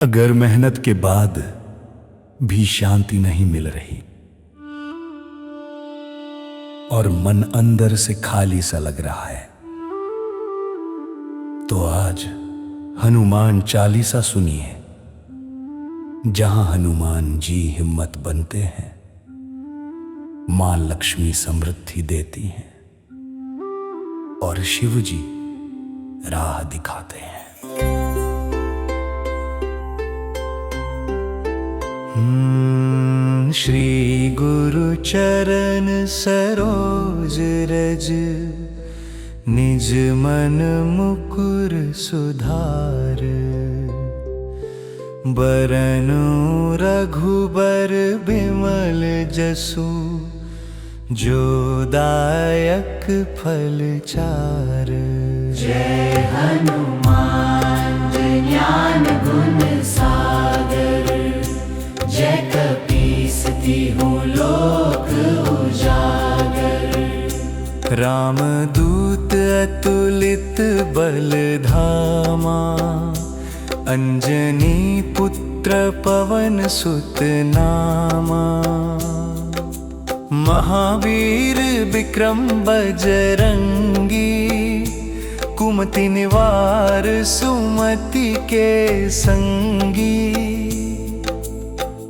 अगर मेहनत के बाद भी शांति नहीं मिल रही और मन अंदर से खाली सा लग रहा है, तो आज हनुमान चालीसा सुनिए, जहां हनुमान जी हिम्मत बनते हैं, मां लक्ष्मी समृद्धि देती हैं और शिव जी राह दिखाते हैं। श्री गुरु चरण सरोज रज, निज मन मुकुर सुधार। बरनु रघुबर बिमल जसु, जो दायक फल चार। जय हनुमान ज्ञान गुण सागर, जय कपीस तिहु लोक उजागर। रामदूत अतुलित बल धामा, अंजनी पुत्र पवन सुत नामा। महावीर विक्रम बजरंगी, कुमति निवार सुमति के संगी।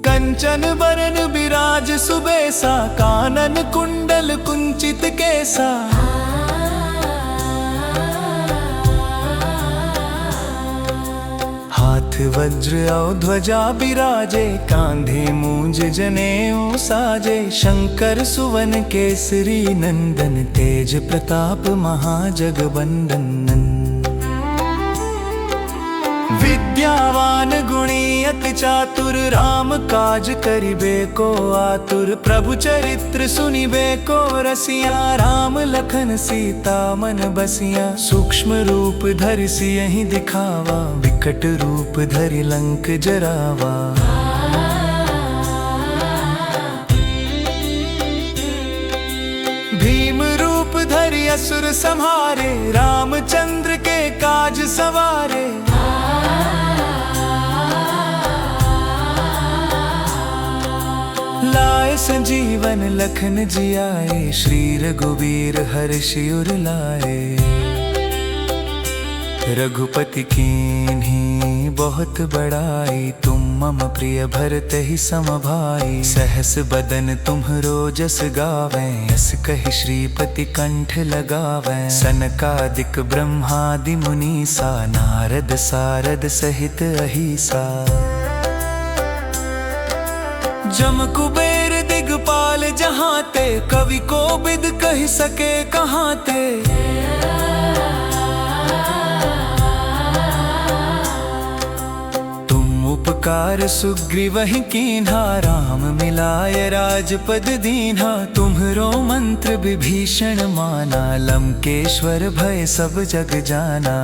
कंचन बरन बिराज सुबेसा, कानन कुंडल कुंचित केसा। हाथ वज्र और ध्वजा बिराजे, कांधे मूंज जनेऊ साजे। शंकर सुवन केसरी नंदन, तेज प्रताप महाजगबंदन। विद्यावान गुणी अति चातुर, राम काज करिबे को आतुर। प्रभु चरित्र सुनिबे को रसिया, राम लखन सीता मन बसिया। सूक्ष्म रूप धरि सियहि दिखावा, विकट रूप धरि लंक जरावा। भीम रूप धरि असुर संहारे, रामचंद्र के काज सवारे। लाए संजीवन लखन जियाए, श्री रघुवीर हर्षि उर लाए। रघुपति कीन्ही बहुत बड़ाई, तुम मम प्रिय भरत ही सम भाई। सहस बदन तुम्हरो जस गावें, यस कहि श्रीपति कंठ लगावें। सनकादिक ब्रह्मादि मुनीसा, नारद सारद सहित अहिसा। जम कुबेर दिगपाल जहाँ ते, कवि कोविद कहि सके कहाँ ते। तुम उपकार सुग्रीवहि कीन्हा, राम मिलाय राजपद दीन्हा। तुम्हरो मंत्र विभीषण माना, लंकेश्वर भय सब जग जाना।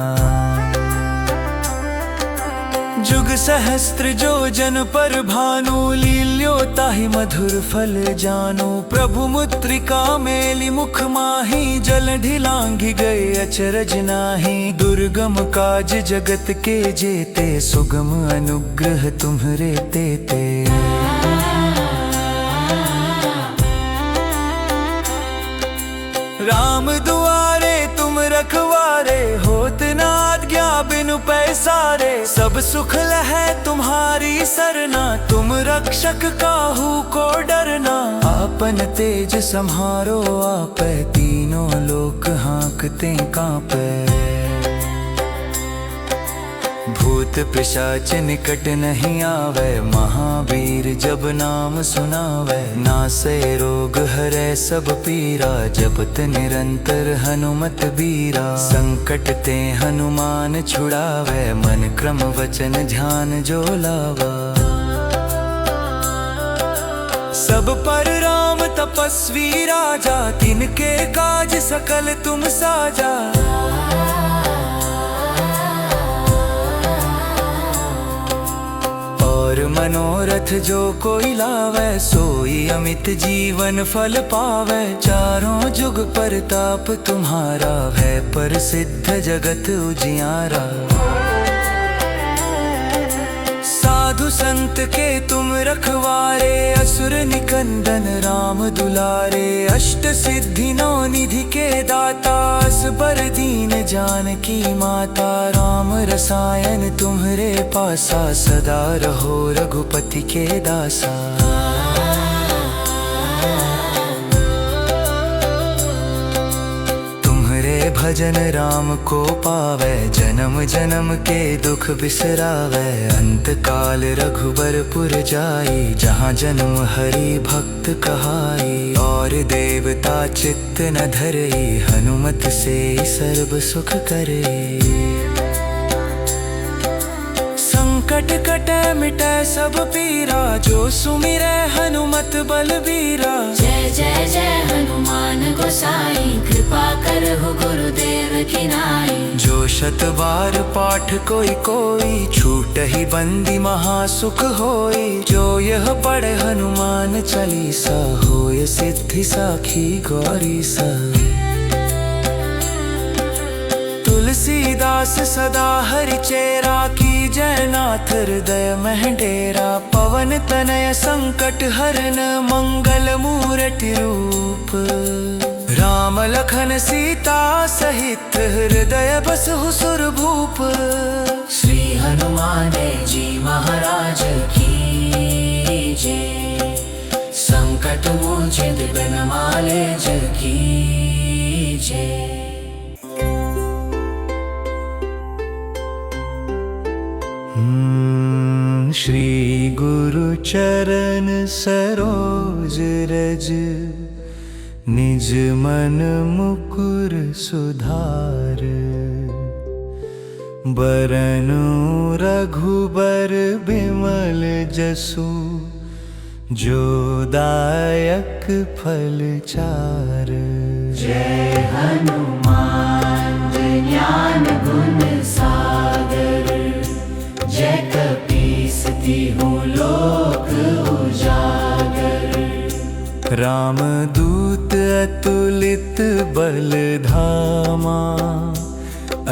जुग सहस्त्र जो जन पर भानु, लील्यो ताहि मधुर फल जानु। प्रभु मुद्रिका मेलि मुख माहि, जल ढिलांघि गए अचरज नाही। दुर्गम काज जगत के जेते, सुगम अनुग्रह तुम्हरे तेते। राम दुआरे तुम रखवारे, होत न आज्ञा बिनु पैसारे। सब सुख लहै तुम्हारी सरना, तुम रक्षक काहू को डरना। आपन तेज सम्हारो आपै, तीनों लोक हाँकते कांपै। भूत पिशाच निकट नहीं आवे, महावीर जब नाम सुनावे। नासै रोग हरै सब पीरा, जपत निरंतर हनुमत बीरा। संकट ते हनुमान छुड़ावे, मन क्रम वचन ध्यान जो लावा। सब पर राम तपस्वी राजा, तिनके काज सकल तुम साजा। और मनोरथ जो कोई लावे, सोई अमित जीवन फल पावे। चारों जुग परताप तुम्हारा, है प्रसिद्ध जगत उजियारा। जगत के तुम रखवारे, असुर निकंदन राम दुलारे। अष्ट सिद्धि नौ निधि के दाता, असबर दीन जानकी माता। राम रसायन तुम्हरे पासा, सदा रहो रघुपति के दासा। भजन राम को पावे, जन्म जन्म के दुख बिसरावे। अंत काल रघुबरपुर जाई, जहाँ जन्म हरि भक्त कहाई। और देवता चित्त न धरई, हनुमत से सर्व सुख करे। संकट कटे मिटे सब पीरा, जो सुमिरै हनुमत बलबीरा। जय जय जय हनुमान गोसाई, कृपा करहु गुरुदेव की नाई। जो शत बार पाठ कोई कोई, छूटहि बंदी महासुख होई। जो यह पढ़े हनुमान चालीसा, होय सिद्धि साखी गौरी सा। तुलसीदास सदा हरि चेरा, की जय नाथ हृदय मह डेरा। पवन तनय संकट हरन, मंगल मूरति रूप। राम लखन सीता सहित, हृदय बसहु सुरभूप। श्री हनुमान जी महाराज की जय। संकट मोचन बिन माले जग की जय। श्री गुरु चरण सरोज रज, निज मन मुकुर सुधार। बरनु रघुबर बिमल जसु, जो दायक फल चार। जय हनुमान ज्ञान गुण सागर, जय कपीस तिहु लोक उजागर। राम दूत अतुलित बल धामा,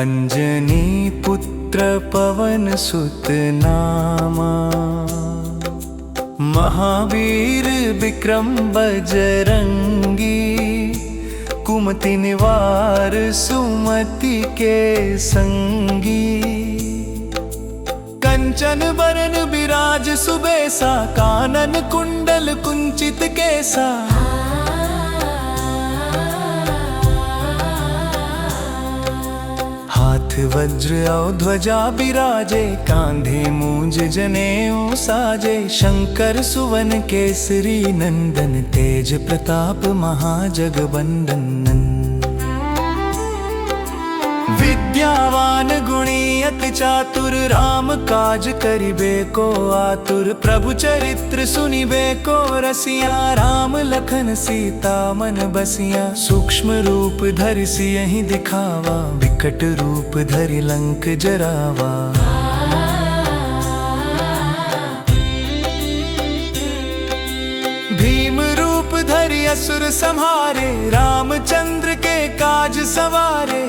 अंजनी पुत्र पवन सुत नामा। महावीर विक्रम बजरंगी, कुमति निवार सुमति के संगी। कंचन बरन बिराज सुबेसा, कानन कुंडल कुंचित केसा। हाथ वज्र और ध्वजा बिराजे, कांधे मूंज जनेऊ साजे। शंकर सुवन केसरी नंदन, तेज प्रताप महाजगबंदन। विद्यावान गुणी अति चातुर, राम काज करिबे को आतुर। प्रभु चरित्र सुनिबे को रसिया, राम लखन सीता मन बसिया। सूक्ष्म रूप धरि सियहि दिखावा, विकट रूप धरि लंक जरावा। भीम रूप धरि असुर संहारे, रामचंद्र के काज सवारे।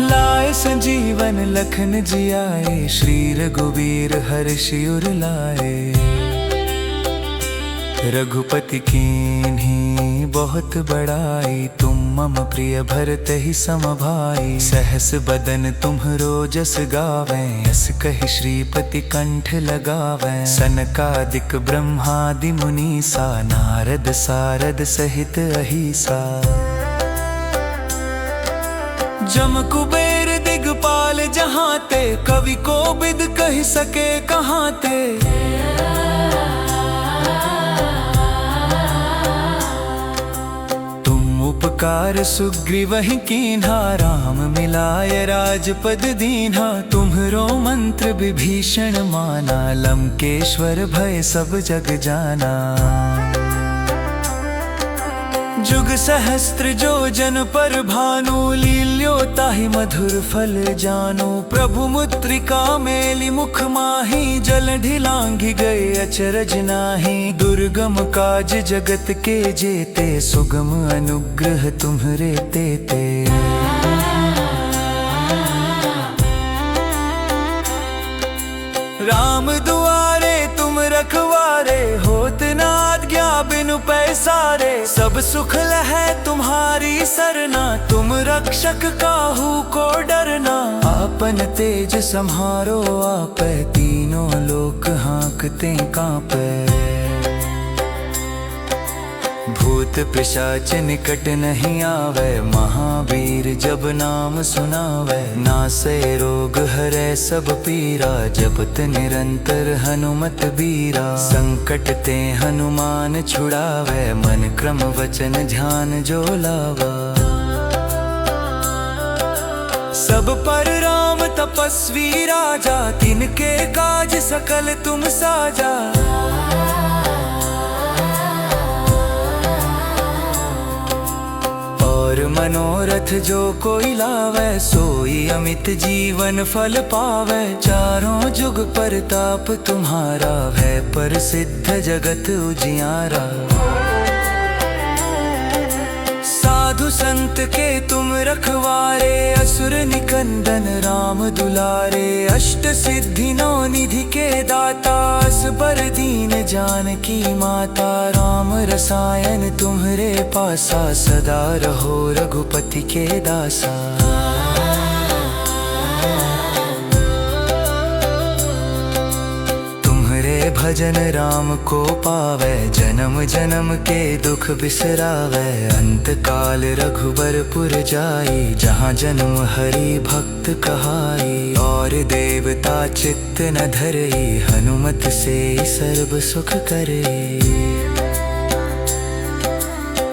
लाए संजीवन लखन जियाए, श्री रघुवीर हर्षि उर लाए। रघुपति कीन्ही बहुत बड़ाई, तुम मम प्रिय भरत ही सम भाई। सहस बदन तुम्हरो जस गावें, अस कहि श्रीपति कंठ लगावें। सनकादिक ब्रह्मादि मुनीसा, नारद सारद सहित अहिसा। जम कुबेर दिगपाल जहाँ ते, कवि को बिद कह सके कहाँ ते। तुम उपकार सुग्रीवहि कीन्हा, राम मिलाय राजपद दीन्हा। तुम्हरो मंत्र विभीषण माना, लंकेश्वर भय सब जग जाना। जुग सहस्त्र जो जन पर भानु, लील्यो ताहि मधुर फल जानु। प्रभु मुद्रिका मेलि मुख माहि, जल ढिलांघि गए अचरज नाही। दुर्गम काज जगत के जेते, सुगम अनुग्रह तुम्हरे तेते। पैसारे, सब सुख लहै तुम्हारी सरना। तुम रक्षक काहू को डरना, आपन तेज सम्हारो आपै। तीनों लोक हाँकते कांपै, भूत पिशाच निकट नहीं आवे। महावीर जब नाम सुनावे, नासै रोग हरै सब पीरा। जपत निरंतर हनुमत बीरा, संकट ते हनुमान छुड़ावे। मन क्रम वचन ध्यान जो लावा, सब पर राम तपस्वी राजा। तिनके काज सकल तुम साजा, और मनोरथ जो कोई लावे। सोई अमित जीवन फल पावे, चारों जुग परताप तुम्हारा। है प्रसिद्ध जगत उजियारा, साधु संत के तुम रखवारे। असुर निकंदन राम दुलारे, अष्ट सिद्धि नौ निधि के दाता। असबर दीन जानकी माता, राम रसायन तुम्हरे पासा। सदा रहो रघुपति के दासा, भजन राम को पावे। जन्म जन्म के दुख बिसरावे, अंत काल रघुबरपुर जाई। जहाँ जन्म हरि भक्त कहाई, और देवता चित्त न धरई। हनुमत से सर्व सुख करे,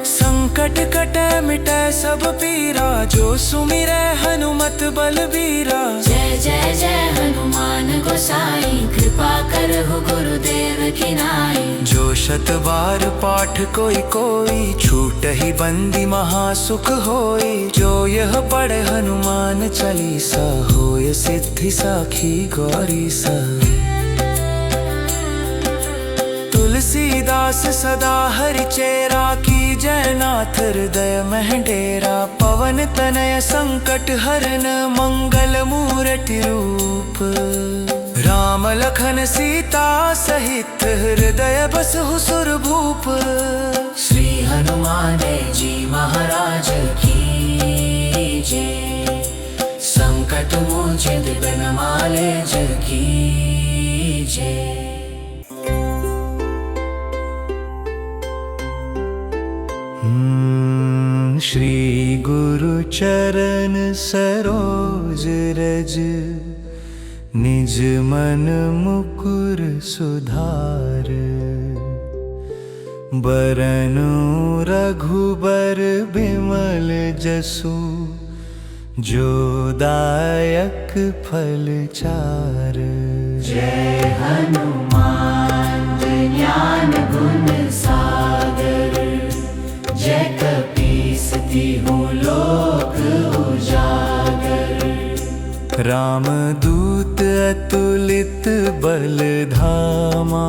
संकट कटे मिटे सब पीरा। जो सुमिरै हनुमत बलबीरा। जय जय जय हनुमान गोसाई, कृपा करहु गुरुदेव की नाई। जो शत बार पाठ कोई कोई, छूटहि बंदी महासुख होई। जो यह पढ़े हनुमान चालीसा, होय सिद्धि साखी गौरी सा। तुलसीदास सदा हरि चेरा, की जय नाथ हृदय मह डेरा। पवन तनय संकट हरन, मंगल मूरति रूप। राम लखन सीता सहित, हृदय बसहु सुरभूप। श्री हनुमान जी महाराज की जय, संकट मोचित बिनमाले जय की जय। श्री गुरु चरण सरोज रज, निज मन मुकुर सुधार। बरनु रघुबर बिमल जसु, जो दायक फल चार। जय हनुमान ज्ञान गुण सागर, जय कपीस तिहु लोक उजागर। रामदूत अतुलित बल धामा,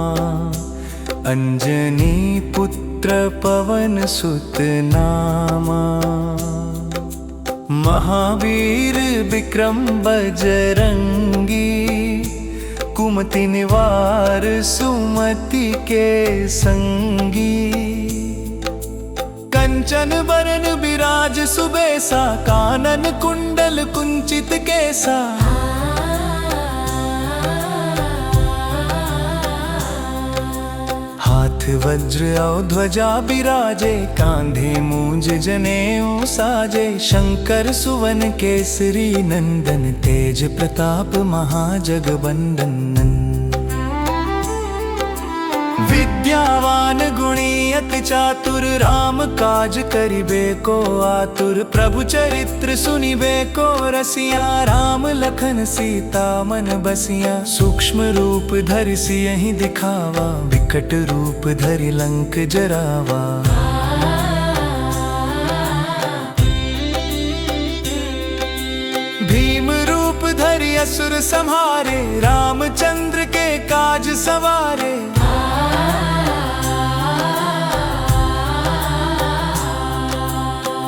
अंजनी पुत्र पवन सुत नामा। महावीर विक्रम बजरंगी, कुमति निवार सुमति के संगी। कंचन बरन बिराज सुबेसा, कानन कुंडल कुंचित केसा। हाथ वज्र और ध्वजा बिराजे, कांधे मूंज जनेऊ साजे। शंकर सुवन केसरी नंदन, तेज प्रताप महाजगबंदन। विद्यावान गुणी अति चातुर, राम काज करिबे को आतुर। प्रभु चरित्र सुनिबे को रसिया, राम लखन सीता मन बसिया। सूक्ष्म रूप धरि सियहि दिखावा, विकट रूप धरि लंक जरावा। भीम रूप धरि असुर संहारे, रामचंद्र के काज सवारे।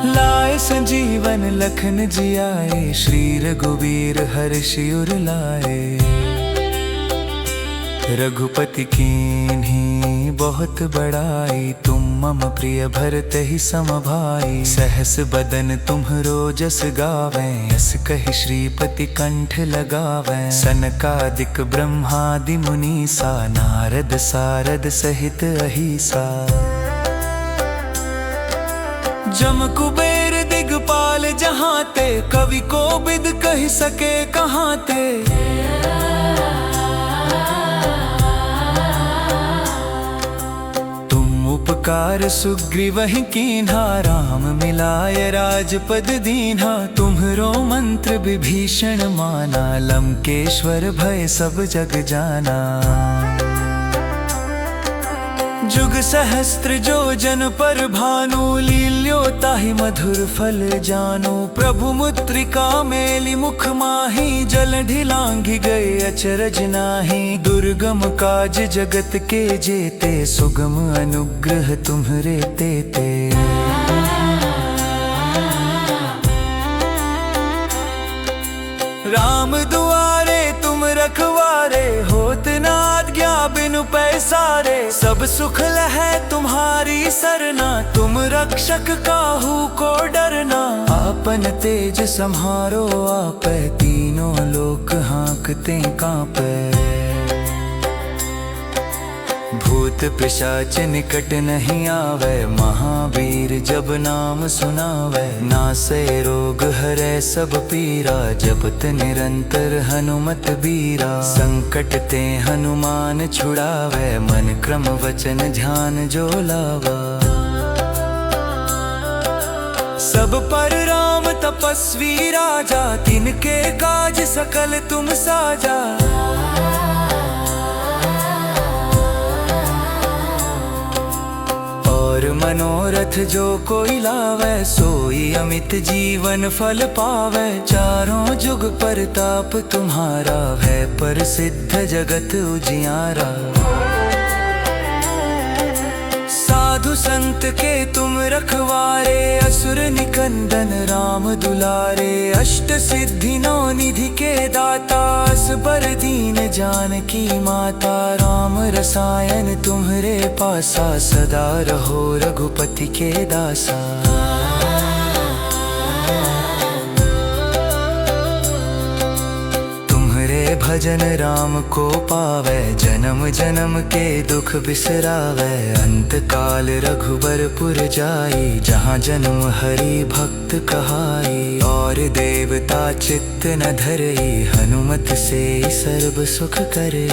लाए संजीवन लखन जियाए, श्री रघुवीर हर्षि उर लाए। रघुपति कीन्ही बहुत बड़ाई, तुम मम प्रिय भरत ही समभाई। सहस बदन तुम्हरो जस गावें, यस कहि श्रीपति कंठ लगावें। सनकादिक ब्रह्मादि मुनीसा, नारद सारद सहित अहिसा। जम कुबेर दिगपाल जहाँ ते, कवि को बिद कहि सके कहाँ ते। उपकार सुग्रीवहि कीन्हा, राम मिलाय राजपद दीन्हा। तुम्हरो मंत्र विभीषण माना, लंकेश्वर भय सब जग जाना। जुग सहस्त्र जो जन पर भानु, लील्यो ताहि मधुर फल जानु। प्रभु मुद्रिका मेलि मुख माहि, जल ढिलांघि गए अचरज नाही। दुर्गम काज जगत के जेते, सुगम अनुग्रह तुम्हरे तेते। राम दुआरे तुम रखवारे, होत न आज्ञा बिनु पैसारे। सब सुख लहै तुम्हारी सरना, तुम रक्षक काहू को डरना। आपन तेज सम्हारो आपै, तीनों लोक हाँकते कांपै। भूत पिशाच निकट नहीं आवे, महावीर जब नाम सुनावे। नासै रोग हरै सब पीरा, जपत निरंतर हनुमत बीरा। संकट ते हनुमान छुड़ावे, मन क्रम वचन ध्यान जो लावा। सब पर राम तपस्वी राजा, तिनके काज सकल तुम साजा। और मनोरथ जो कोई लावे, सोई अमित जीवन फल पावे। चारों जुग परताप तुम्हारा, है प्रसिद्ध जगत उजियारा। साधु संत के तुम रखवारे, असुर निकंदन राम दुलारे। अष्ट सिद्धि नौ निधि के दाता, असबर दीन जानकी माता। राम रसायन तुम्हरे पासा, सदा रहो रघुपति के दासा। भजन राम को पावे, जन्म जन्म के दुख बिसरावे। अंत काल रघुबरपुर जाई, जहाँ जन्म हरि भक्त कहाई। और देवता चित्त न धरई, हनुमत से सर्व सुख करे।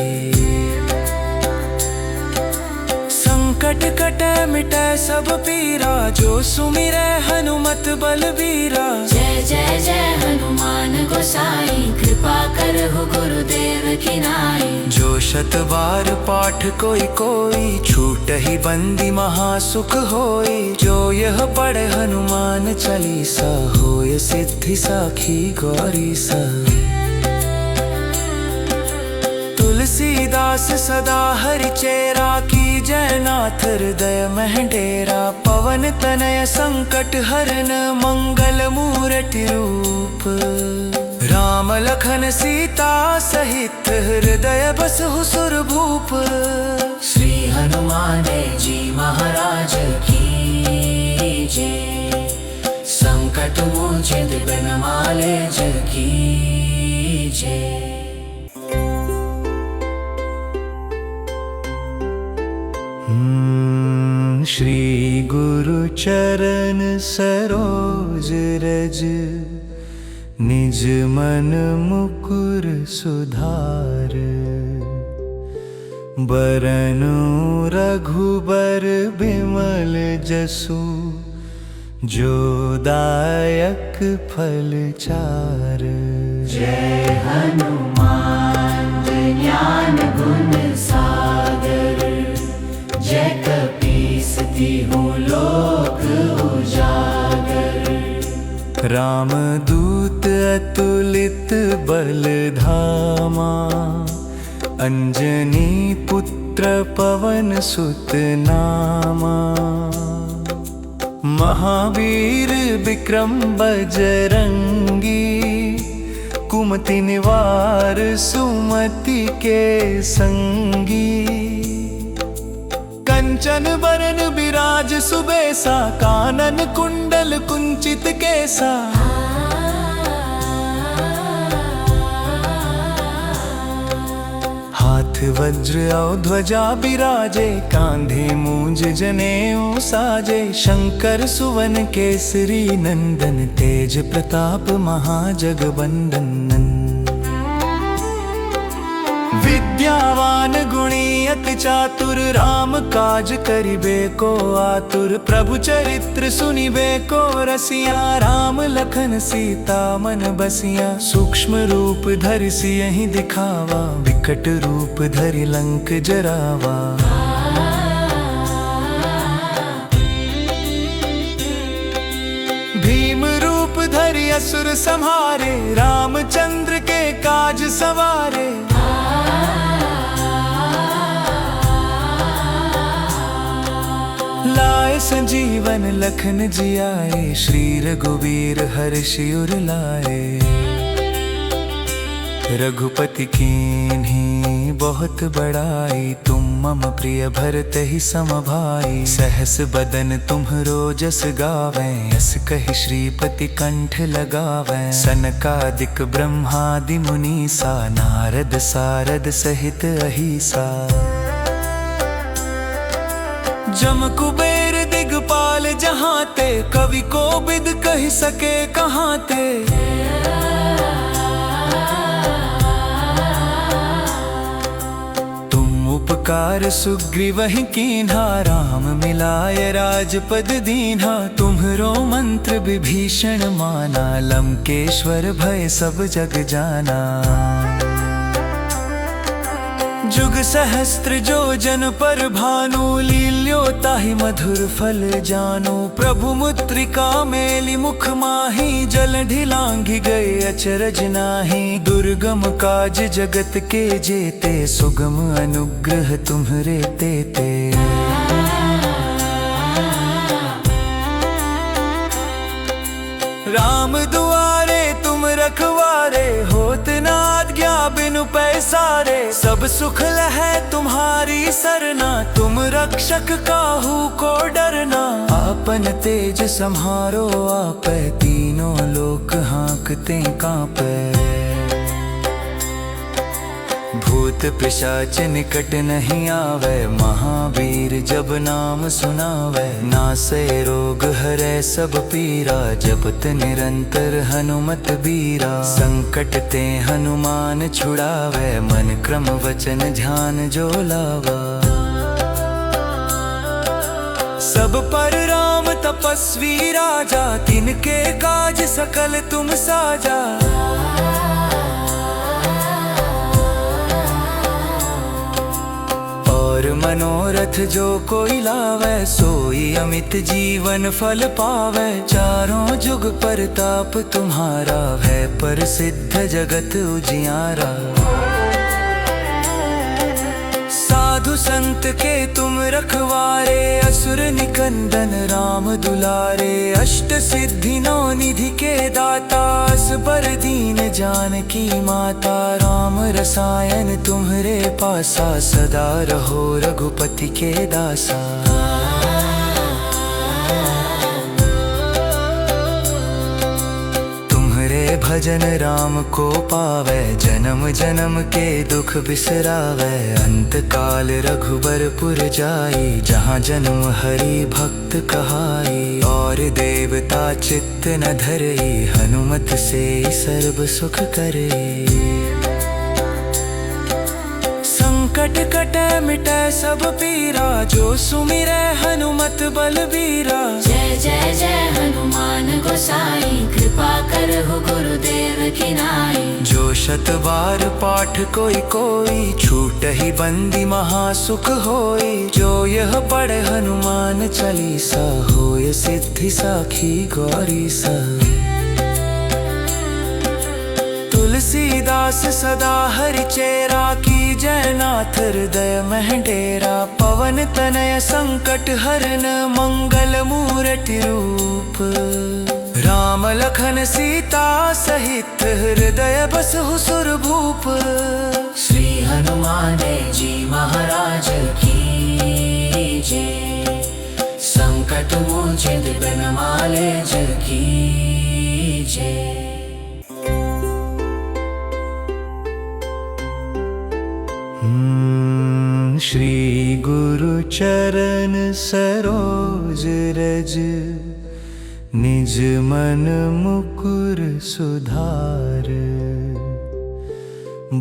संकट कटे मिटे सब पीरा, जो सुमिरै हनुमत बलबीरा। जय जय जय हनुमान गोसाई, कृपा करहु गुरुदेव की नाई। जो शत बार पाठ कोई कोई, छूटहि बंदी महासुख होई। जो यह पढ़े हनुमान चालीसा, होय सिद्धि साखी गौरीसा। तुलसीदास सदा हरिचेरा, की जय नाथ हृदय मह डेरा। पवन तनय संकट हरन, मंगल मूरति रूप। राम लखन सीता सहित, हृदय बसहु सुरभूप। श्री हनुमान जी महाराज की जय। संकट मोचित बनमाले जय की जय। श्री गुरु चरण सरोज रज, निज मन मुकुर सुधार। बरनु रघुबर बिमल जसु, जो दायक फल चार। जय हनुमान ज्ञान गुण सागर, जय कपीस तिहु लोक उजागर। राम दूत अतुलित बल धामा, अंजनी पुत्र पवन सुत नामा। महावीर विक्रम बजरंगी, कुमति निवार सुमति के संगी। कंचन बरन विराज सुबेसा, कानन कुंडल कुंचित केसा। हाथ वज्र और ध्वजा बिराजे, कांधे मूंज जनेऊ साजे। शंकर सुवन केसरी नंदन, तेज प्रताप महाजगबंदन। विद्यावान गुणी अति चातुर, राम काज करिबे को आतुर। प्रभु चरित्र सुनिबे को रसिया, राम लखन सीता मन बसिया। सूक्ष्म रूप धरि सियहि दिखावा, विकट रूप धरि लंक जरावा। भीम रूप धरि असुर संहारे, रामचंद्र के काज सवारे। लाए संजीवन लखन जियाए, श्री रघुवीर हर्षि उर लाए। रघुपति कीन्ही बहुत बड़ाई, तुम मम प्रिय भरत ही सम भाई। सहस बदन तुम्हरो जस गावें, यस कहि श्रीपति कंठ लगावें। सनकादिक ब्रह्मादि मुनीसा, नारद सारद सहित अहिसा। जम कुबेर दिगपाल जहाँ ते, कवि को बिद कह सके कहाँ ते। तुम उपकार सुग्रीवहि कीन्हा, राम मिलाय राजपद दीन्हा। तुम्हरो मंत्र विभीषण माना, लंकेश्वर भय सब जग जाना। जुग सहस्त्र जो जन पर भानु, लील्यो ताहि मधुर फल जानु। प्रभु मुद्रिका मेलि मुख माहि, जल ढिलांघि गए अचरज नाही। दुर्गम काज जगत के जेते, सुगम अनुग्रह तुम्हरे तेते। राम दुआरे तुम रखवारे, होत न आज्ञा बिनु पैसारे। सब सुख लहै तुम्हारी सरना, तुम रक्षक काहू को डरना। आपन तेज सम्हारो आपै, तीनों लोक हाँकते कांपै। भूत पिशाच निकट नहीं आवे, महावीर जब नाम सुनावे। नासै रोग हरै सब पीरा, जपत निरंतर हनुमत बीरा। संकट ते हनुमान छुड़ावे, मन क्रम वचन ध्यान जो लावा। सब पर राम तपस्वी राजा, तिनके काज सकल तुम साजा। और मनोरथ जो कोई लावे, सोई अमित जीवन फल पावे। चारों जुग परताप तुम्हारा, है प्रसिद्ध जगत उजियारा। साधु संत के तुम रखवारे, असुर निकंदन राम दुलारे। अष्ट सिद्धि नौ निधि के दाता, असबर दीन जानकी माता। राम रसायन तुम्हरे पासा, सदा रहो रघुपति के दासा। भजन राम को पावे, जन्म जन्म के दुख बिसरावे। अंत काल रघुबरपुर जाई, जहाँ जन्म हरि भक्त कहाई। और देवता चित्त न धरई, हनुमत से सर्व सुख करे। संकट कटे मिटे सब पीरा, जो सुमिरै हनुमत बलबीरा। जय जय जय हनुमान गोसाई, कृपा करहु गुरुदेव की नाई। जो शत बार पाठ कोई कोई, छूटहि बंदी महासुख होई। जो यह पढ़े हनुमान चालीसा, होय सिद्धि साखी गौरीसा। तुलसीदास सदा हरि चेरा, की जय नाथ हृदय मह डेरा। पवन तनय संकट हरन, मंगल मूरति रूप। राम लखन सीता सहित, हृदय बसहु सुरभूप। श्री हनुमान जी महाराज की जय। संकट मोचित बनमाले जय की जय। श्री गुरु चरण सरोज रज, निज मन मुकुर सुधार।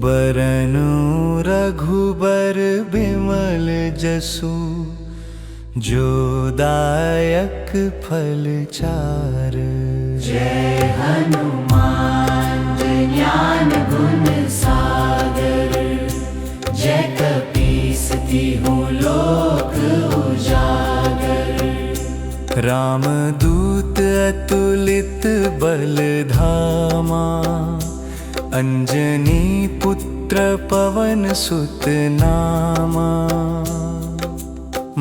बरनु रघुबर बिमल जसु, जो दायक फल चार। जय हनुमान ज्ञान गुण सागर, जय कपीस तिहु लोक उजागर। रामदूत अतुलित बल धामा, अंजनी पुत्र पवन सुत नामा।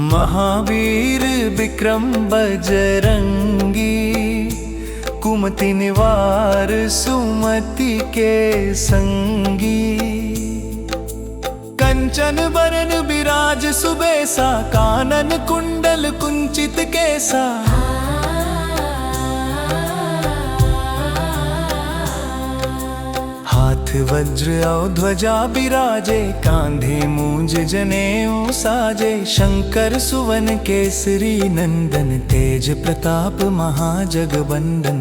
महावीर विक्रम बजरंगी, कुमति निवार सुमति के संगी। कंचन बरन बिराज सुबेसा, कानन कुंडल कुंचित केसा। हाथ वज्र और ध्वजा बिराजे, कांधे मूंज जनेऊ साजे। शंकर सुवन केसरी नंदन, तेज प्रताप महाजगबंदन।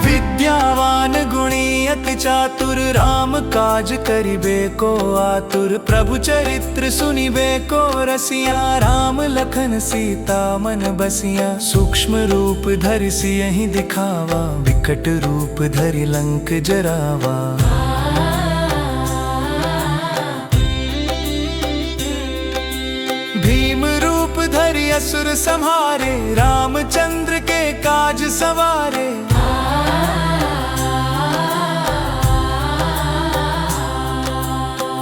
विद्यावान गुणी अति चातुर, राम काज करिबे को आतुर। प्रभु चरित्र सुनिबे को रसिया, राम लखन सीता मन बसिया। सूक्ष्म रूप धरि सियहि दिखावा, विकट रूप धरि लंक जरावा। भीम रूप धरि असुर संहारे, रामचंद्र के काज सवारे।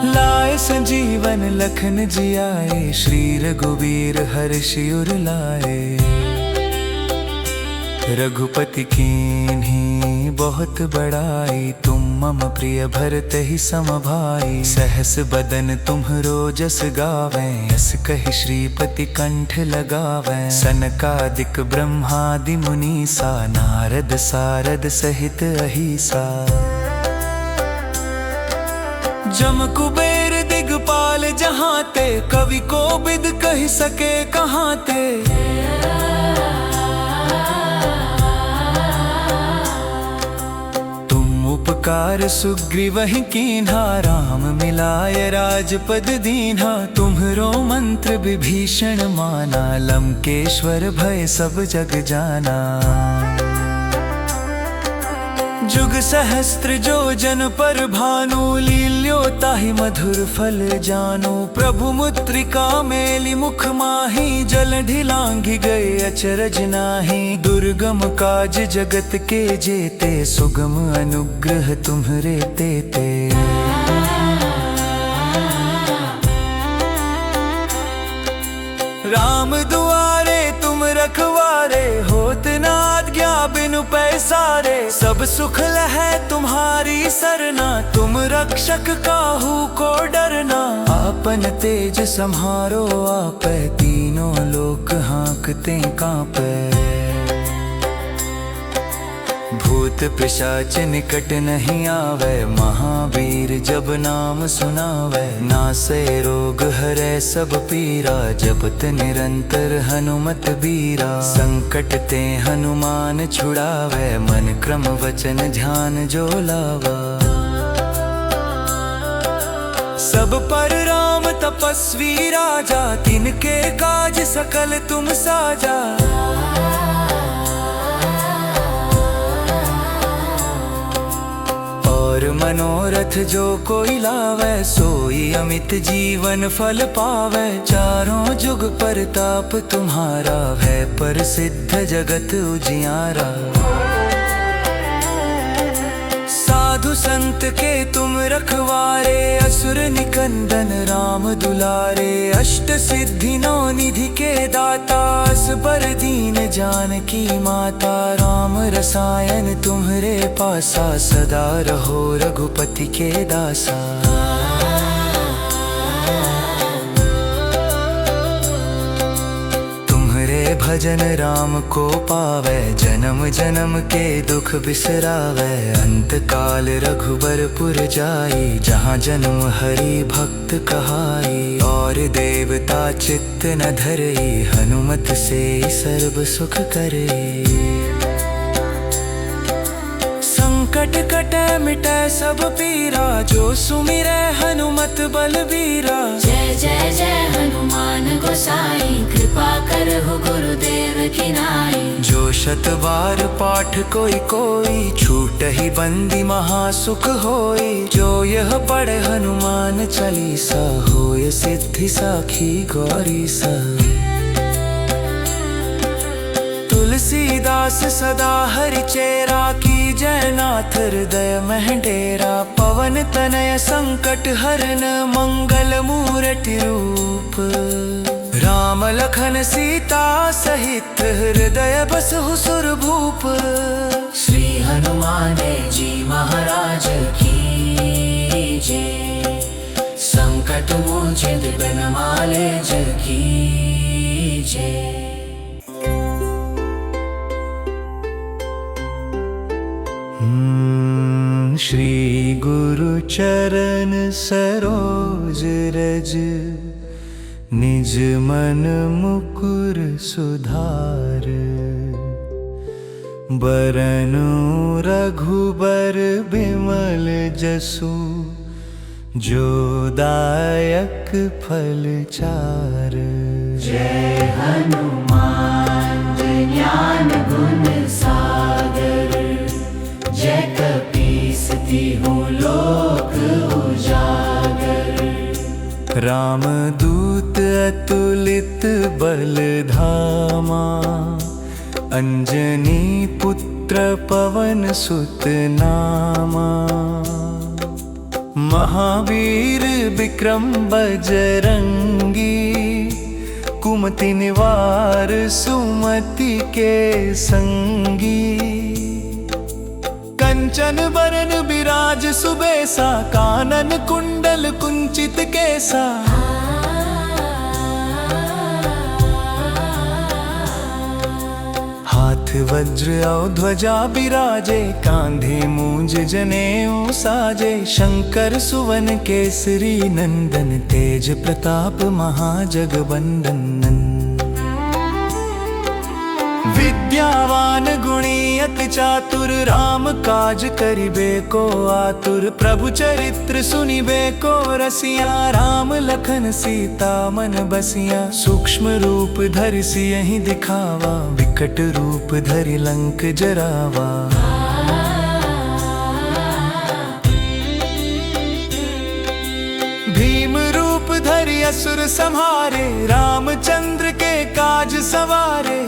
लाए संजीवन लखन जियाए, श्री रघुवीर हर्षि उर लाए। रघुपति कीन्ही बहुत बड़ाई, तुम मम प्रिय भरत ही सम भाई। सहस बदन तुम्हरो जस गावें, यस कहि श्रीपति कंठ लगावें। सनकादिक ब्रह्मादि मुनीसा, नारद सारद सहित अहिसा। जम कुबेर दिगपाल जहाँ ते, कवि कोविद कहि सके कहाँ ते। तुम उपकार सुग्रीवहि कीन्हा, राम मिलाय राजपद दीन्हा। तुम्हरो मंत्र विभीषण माना, लंकेश्वर भय सब जग जाना। जुग सहस्त्र जो जन पर भानु, लील्यो ताहि मधुर फल जानु। प्रभु मुद्रिका मेलि मुख माहि, जल ढिलांघि गए अचरज नाही। दुर्गम काज जगत के जेते, सुगम अनुग्रह तुम्हरे तेते। राम दुआरे तुम रखवारे, होत न आज्ञा बिनु पैसारे। सब सुख लहै तुम्हारी सरना, तुम रक्षक काहू को डरना। आपन तेज सम्हारो आपै, तीनों लोक हाँकते कांपै। भूत पिशाच निकट नहीं आवे, महावीर जब नाम सुनावे। नासै रोग हरै सब पीरा, जपत निरंतर हनुमत बीरा। संकट ते हनुमान छुड़ावे, मन क्रम वचन ध्यान जो लावा। सब पर राम तपस्वी राजा, तिनके काज सकल तुम साजा। और मनोरथ जो कोई लावे, सोई अमित जीवन फल पावे। चारों जुग परताप तुम्हारा, है प्रसिद्ध जगत उजियारा। साधु संत के तुम रखवारे, असुर निकंदन राम दुलारे। अष्ट सिद्धि नौ निधि के दाता, असबर दीन जानकी माता। राम रसायन तुम्हरे पासा, सदा रहो रघुपति के दासा। भजन राम को पावे, जन्म जन्म के दुख बिसरावे। अंत काल रघुबरपुर जाई, जहाँ जन्म हरि भक्त कहाई। और देवता चित्त न धरई, हनुमत से सर्व सुख करे। संकट कटे मिटे सब पीरा, जो सुमिरै हनुमत बलबीरा। जय जय जय हनुमान गोसाई, कृपा करहु गुरुदेव की नाई। जो शत बार पाठ कोई कोई, छूटहि बंदी महासुख होई। जो यह पढ़े हनुमान चालीसा, होय सिद्धि साखी गौरी सा। तुलसीदास सदा हरि चेरा, की जय नाथ हृदय मह डेरा। पवन तनय संकट हरन, मंगल मूरति रूप। राम लखन सीता सहित, हृदय बसहु सुरभूप। श्री हनुमान जी महाराज की जय। संकट मोचित बिन माले जय की जय। श्री गुरु चरण सरोज रज, निज मन मुकुर सुधार। बरनु रघुबर बिमल जसु, जो दायक फल चार। जय हनुमान ज्ञान गुण सागर, जय कपीस तिहु लोक उजागर। राम दूत अतुलित बल धामा, अंजनी पुत्र पवन सुत नामा। महावीर विक्रम बजरंगी, कुमति निवार सुमति के संगी। कंचन बरन बिराज सुबेसा, कानन कुंडल कुंचित केसा। हाथ वज्र और ध्वजा बिराजे, कांधे मूंज जनेऊ साजे। शंकर सुवन केसरी नंदन, तेज प्रताप महाजगवंदन। विद्यावान गुणी अति चातुर, राम काज करिबे को आतुर। प्रभु चरित्र सुनिबे को रसिया, राम लखन सीता मन बसिया। सूक्ष्म रूप धरि सियहि दिखावा, विकट रूप धरि लंक जरावा। भीम रूप धरि असुर संहारे, रामचंद्र के काज सवारे।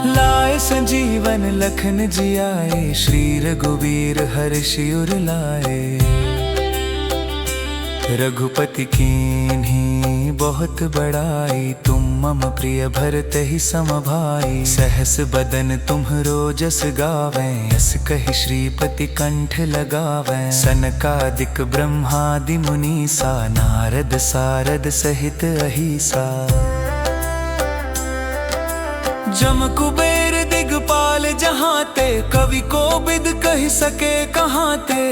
लाए संजीवन लखन जियाए, श्री रघुवीर हर्षि उर लाए। रघुपति कीन्ही बहुत बड़ाई, तुम मम प्रिय भरत ही सम भाई। सहस बदन तुम्हरो जस गावें, यस कहि श्रीपति कंठ लगावें। सनकादिक ब्रह्मादि मुनीसा, नारद सारद सहित अहिसा। जम कुबेर दिगपाल जहाँ ते, कवि को बिद कह सके कहाँ ते।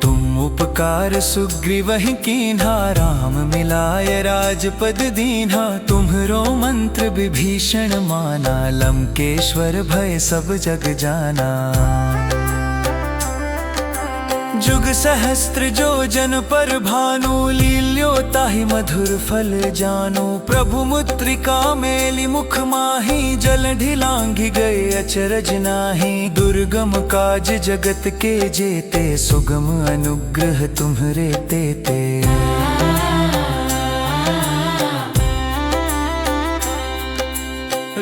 तुम उपकार सुग्रीवहि कीन्हा, राम मिलाय राजपद दीन्हा। तुम्हरो मंत्र विभीषण माना, लंकेश्वर भय सब जग जाना। जुग सहस्त्र जो जन पर भानु, लील्यो ताहि मधुर फल जानु। प्रभु मुद्रिका मेलि मुख माहि, जल ढिलांघि गए अचरज नाही। दुर्गम काज जगत के जेते, सुगम अनुग्रह तुम्हरे तेते।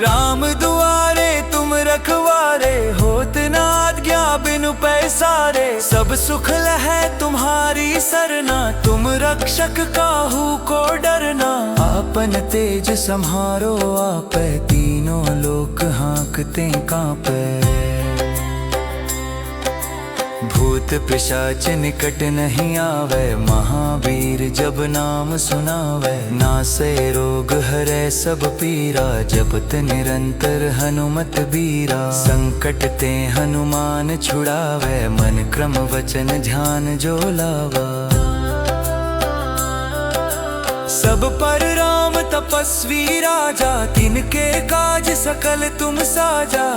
राम दुआरे तुम रखवारे, होत न आज्ञा बिनु पैसारे। सब सुख लहै तुम्हारी सरना, तुम रक्षक काहू को डरना। आपन तेज सम्हारो आपै, तीनों लोक हाँकते कांपै। भूत पिशाच निकट नहीं आवे, महावीर जब नाम सुनावे। नासे रोग हरै सब पीरा, जपत निरंतर हनुमत बीरा। संकट ते हनुमान छुड़ावे, मन क्रम वचन ध्यान जो लावा। सब पर राम तपस्वी राजा, तिनके काज सकल तुम साजा।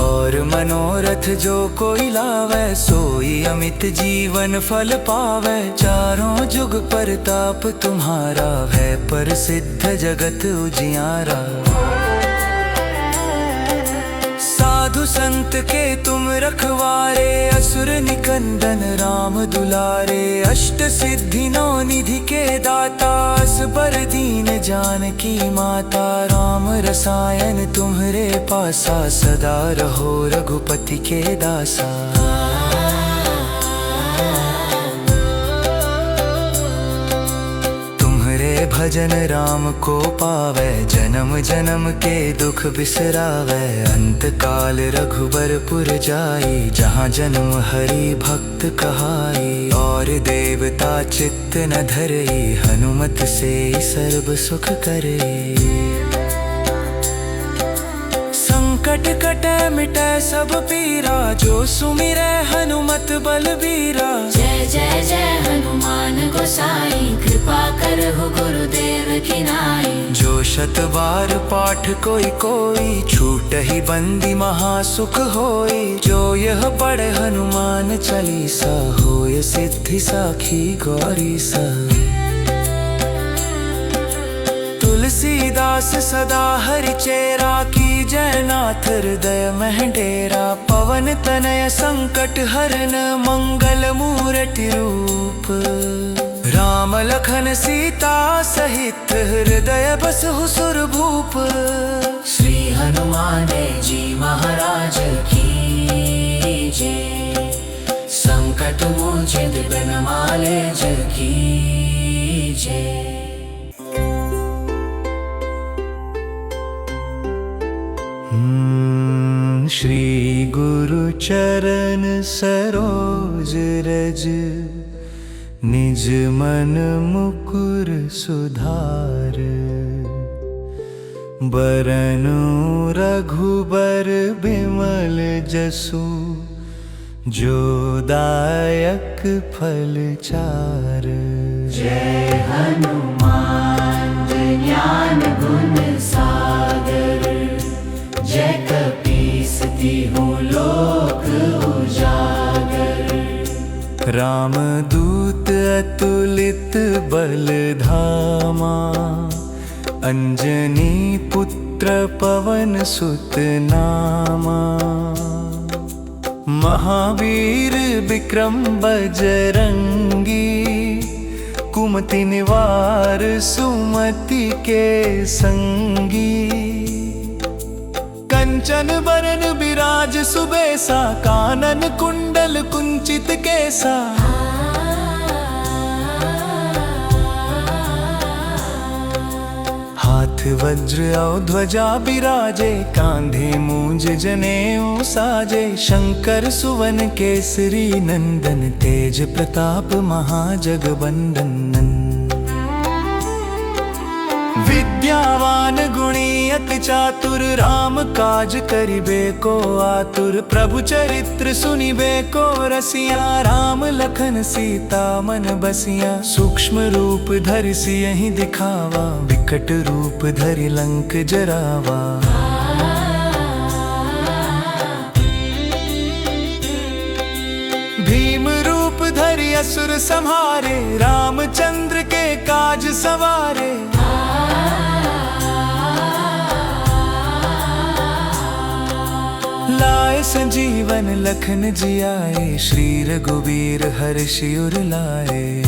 और मनोरथ जो कोई लावे, सोई अमित जीवन फल पावे। चारों जुग परताप तुम्हारा, है प्रसिद्ध जगत उजियारा। साधु संत के तुम रखवारे, असुर निकंदन राम दुलारे। अष्ट सिद्धि नौ निधि के दाता, असबर दीन जानकी माता। राम रसायन तुम्हरे पासा, सदा रहो रघुपति के दासा। भजन राम को पावे, जन्म जन्म के दुख बिसरावे। अंत काल रघुबरपुर जाई, जहाँ जन्म हरि भक्त कहाई। और देवता चित्त न धरई, हनुमत से सर्व सुख करे। संकट कटे मिटे सब पीरा, जो सुमिरै हनुमत बलबीरा। जय जय जय हनुमान गोसाई, कृपा करहु गुरुदेव की नाई। जो शत बार पाठ कोई कोई, छूटहि बंदी महासुख होई। जो यह पढ़े हनुमान चालीसा, होय सिद्धि साखी गौरी सा। तुलसीदास सदा हरि चेरा, की जय नाथ हृदय मह डेरा। पवन तनय संकट हरन, मंगल मूरति रूप। राम लखन सीता सहित, हृदय बसहु सुरभूप। श्री हनुमान जी महाराज की जय। संकट मोचन बनमाले जय की जय। श्री गुरु चरण सरोज रज, निज मन मुकुर सुधार। बरनु रघुबर बिमल जसु, जो दायक फल चार। जय हनुमान ज्ञान गुण सागर, जय कपीस तिहु लोक उजागर। राम दूत अतुलित बल धामा, अंजनी पुत्र पवन सुत नामा। महावीर विक्रम बजरंगी, कुमति निवार सुमति के संगी। कंचन बरन बिराज सुबेसा, कानन कुंडल कुंचित केसा। हाथ वज्र और ध्वजा बिराजे, कांधे मूंज जनेऊ साजे। शंकर सुवन केसरी नंदन, तेज प्रताप महाजगबंदन। विद्यावान गुणी अति चातुर, राम काज करिबे को आतुर। प्रभु चरित्र सुनिबे को रसिया, राम लखन सीता मन बसिया। सूक्ष्म रूप धरि सियहि दिखावा, विकट रूप धरि लंक जरावा। भीम रूप धरि असुर संहारे, रामचंद्र के काज सवारे। लाए संजीवन लखन जियाए, श्री रघुवीर हर्षि उर लाए।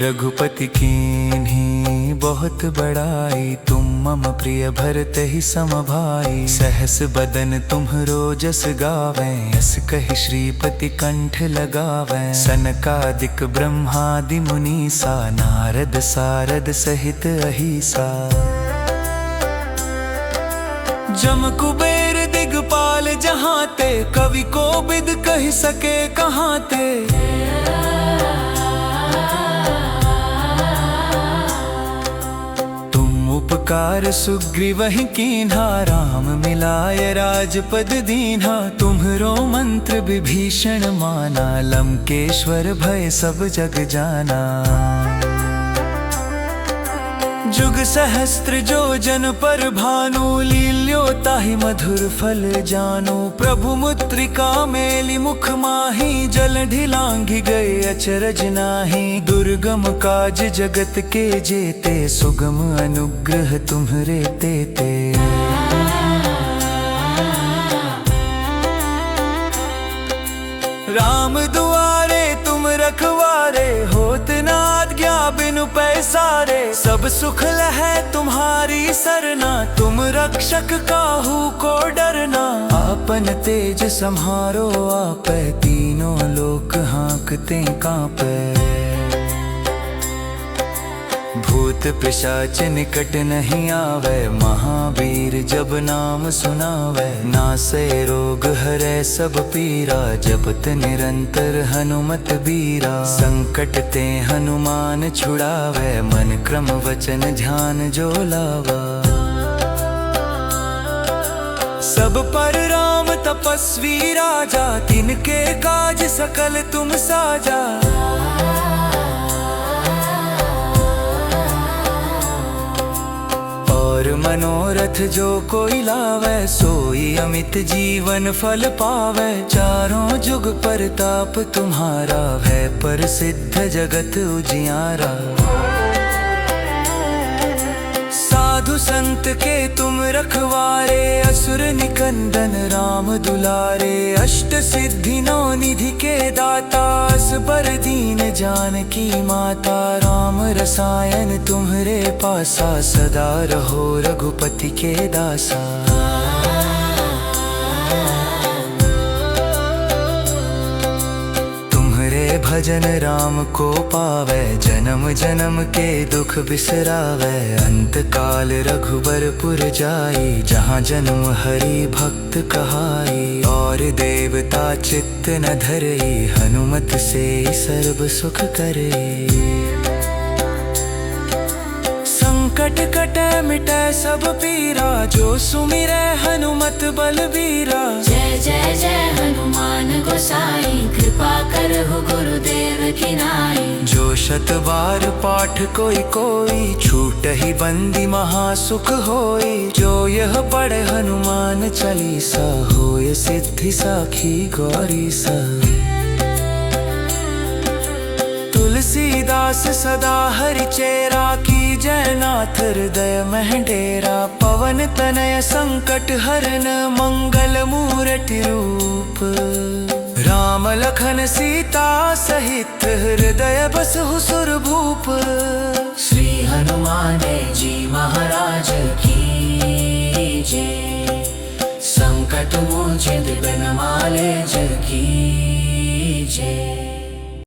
रघुपति कीन्ही बहुत बड़ाई, तुम मम प्रिय भरत ही सम भाई। सहस बदन तुम्हरो जस गावें, यस कहि श्रीपति कंठ लगावें। सनकादिक ब्रह्मादि मुनीसा, नारद सारद सहित अहिसा। जम कुबेर दिगपाल जहाँ ते, कवि को बिद कह सके कहाँ ते। उपकार सुग्रीवहि कीन्हा, राम मिलाय राजपद दीन्हा। तुम्हरो मंत्र विभीषण माना, लंकेश्वर भय सब जग जाना। जुग सहस्त्र जो जन पर भानु, लील्यो ताहि मधुर फल जानु। प्रभु मुद्रिका मेलि मुख माहि, जल ढिलांघि गए अचरज नाही। दुर्गम काज जगत के जेते, सुगम अनुग्रह तुम्हरे तेते। राम दुआरे तुम रखवारे, होत न आज्ञा बिनु पैसारे। सब सुख लहै तुम्हारी सरना, तुम रक्षक काहू को डरना। आपन तेज सम्हारो आपै, तीनों लोक हाँकते कांपै। भूत पिशाच निकट नहीं आवे, महावीर जब नाम सुनावे। नासै रोग हरै सब पीरा, जपत निरंतर हनुमत बीरा। संकट ते हनुमान छुड़ावे, मन क्रम वचन ध्यान जो लावा। सब पर राम तपस्वी राजा, तिनके काज सकल तुम साजा। और मनोरथ जो कोई लावे, सोई अमित जीवन फल पावे। चारों जुग परताप तुम्हारा, है प्रसिद्ध जगत उजियारा। साधु संत के तुम रखवारे, असुर निकंदन राम दुलारे। अष्ट सिद्धि नौ निधि के दाता, असबर दीन जानकी माता। राम रसायन तुम्हरे पासा, सदा रहो रघुपति के दासा। भजन राम को पावे, जन्म जन्म के दुख बिसरावे। अंत काल रघुबरपुर जाई, जहाँ जन्म हरि भक्त कहाई। और देवता चित्त न धरई, हनुमत से सर्व सुख करे। संकट कटे मिटे सब पीरा, जो सुमिरै हनुमत बलबीरा। जय जय जय हनुमान गोसाई, कृपा करहु गुरुदेव की नाई। जो शत बार पाठ कोई कोई, छूटहि बंदी महासुख होई। जो यह पढ़े हनुमान चालीसा, होय सिद्धि साखी गौरीसा। तुलसीदास सदा हरि चेरा, की जय नाथ हृदय मह डेरा। पवन तनय संकट हरन, मंगल मूरति रूप। राम लखन सीता सहित, हृदय बसहु सुरभूप। श्री हनुमान जी महाराज की जय। संकट मोचन बिन माले जय की जय।